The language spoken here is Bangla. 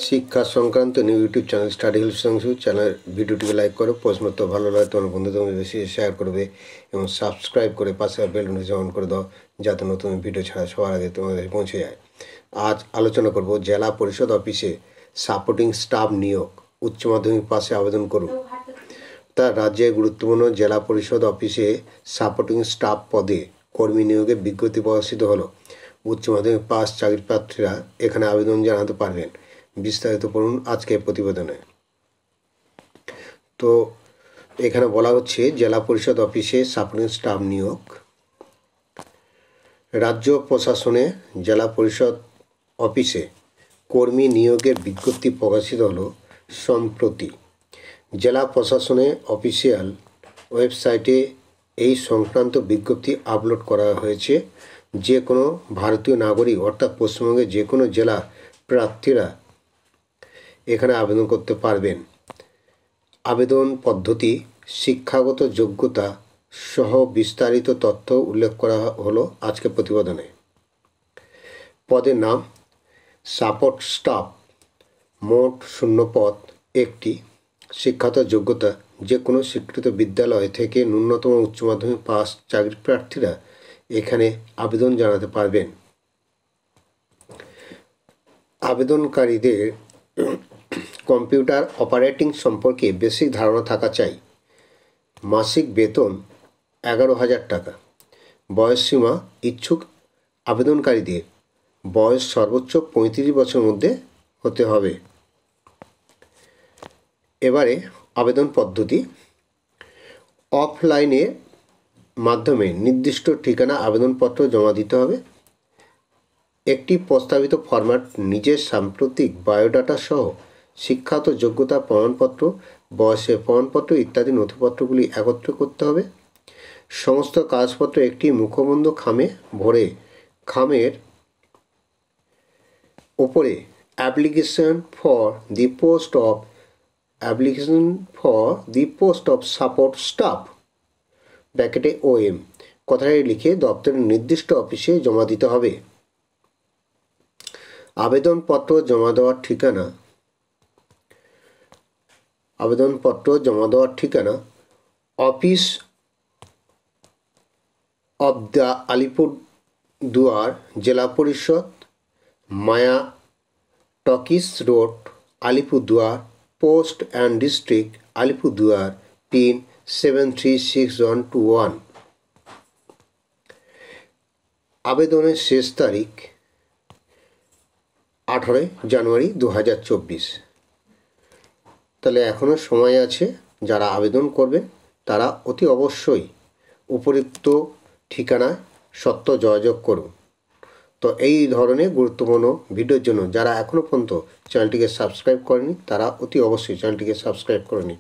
শিক্ষা সংক্রান্ত new YouTube channel study help সংশু চ্যানেল ভিডিওটিকে লাইক করো, প্রশ্নোত্তর ভালো লাগে তোমার বন্ধুদের মধ্যে বেশি শেয়ার করবে এবং সাবস্ক্রাইব করে পাশে বেল নোটিফিকেশন অন করে দাও যাতে নতুন ভিডিও ছাড়া সবার আগে তোমাদের পৌঁছে যায়। আজ আলোচনা করব জেলা পরিষদ অফিসে সাপোর্টিং স্টাফ নিয়োগ। উচ্চ মাধ্যমিক পাশে আবেদন করুন। তার রাজ্যে গুরুত্বপূর্ণ জেলা পরিষদ অফিসে সাপোর্টিং স্টাফ পদে কর্মী নিয়োগে বিজ্ঞপ্তি প্রকাশিত হলো। উচ্চ মাধ্যমিক পাস চাকরি প্রার্থীরা এখানে আবেদন জানাতে পারবেন। বিস্তারিত পড়ুন আজকের প্রতিবেদনে। তো এখানে বলা হচ্ছে জেলা পরিষদ অফিসে সাপোর্টিং স্টাফ নিয়োগ। রাজ্য প্রশাসনে জেলা পরিষদ অফিসে কর্মী নিয়োগের বিজ্ঞপ্তি প্রকাশিত হলো সম্প্রতি। জেলা প্রশাসনে অফিসিয়াল ওয়েবসাইটে এই সংক্রান্ত বিজ্ঞপ্তি আপলোড করা হয়েছে। যে কোনো ভারতীয় নাগরিক অর্থাৎ পশ্চিমবঙ্গের যে কোনো জেলা প্রার্থীরা এখানে আবেদন করতে পারবেন। আবেদন পদ্ধতি, শিক্ষাগত যোগ্যতা সহ বিস্তারিত তথ্য উল্লেখ করা হলো আজকের প্রতিবেদনে। পদের নাম সাপোর্ট স্টাফ, মোট শূন্য পদ একটি। শিক্ষাগত যোগ্যতা, যে কোনো স্বীকৃত বিদ্যালয় থেকে ন্যূনতম উচ্চ মাধ্যমিক পাস চাকরি প্রার্থীরা এখানে আবেদন জানাতে পারবেন। আবেদনকারীদের কম্পিউটার অপারেটিং সম্পর্কে বেসিক ধারণা থাকা চাই। মাসিক বেতন 11,000 টাকা। বয়সসীমা, ইচ্ছুক আবেদনকারীদের বয়স সর্বোচ্চ 35 বছরের মধ্যে হতে হবে। এবারে আবেদন পদ্ধতি, অফলাইনের মাধ্যমে নির্দিষ্ট ঠিকানা আবেদনপত্র জমা দিতে হবে। একটি প্রস্তাবিত ফরম্যাট নিজের সাম্প্রতিক বায়োডাটা সহ শিক্ষাগত যোগ্যতা প্রমাণপত্র, বয়সের প্রমাণপত্র ইত্যাদি নথিপত্রগুলি একত্র করতে হবে। সমস্ত কাগজপত্র একটি মুখবন্ধ খামে ভরে খামের ওপরে application for the post of support staff ব্র্যাকেটে OM কথাটি লিখে দপ্তরের নির্দিষ্ট অফিসে জমা দিতে হবে। আবেদনপত্র জমা দেওয়ার ঠিকানা office of the Alipurduar, Zilla Parishad, Maya talkies road, Alipurduar, post and district Alipurduar, pin 736121। আবেদনের শেষ তারিখ 18 জানুয়ারি 2024। তাহলে এখনও সময় আছে। যারা আবেদন করবেন তারা অতি অবশ্যই উপযুক্ত ঠিকানায় সত্য যোগাযোগ করুন। তো এই ধরনের গুরুত্বপূর্ণ ভিডিওর জন্য যারা এখনও পর্যন্ত চ্যানেলটিকে সাবস্ক্রাইব করেনি তারা অতি অবশ্যই চ্যানেলটিকে সাবস্ক্রাইব করে নিন।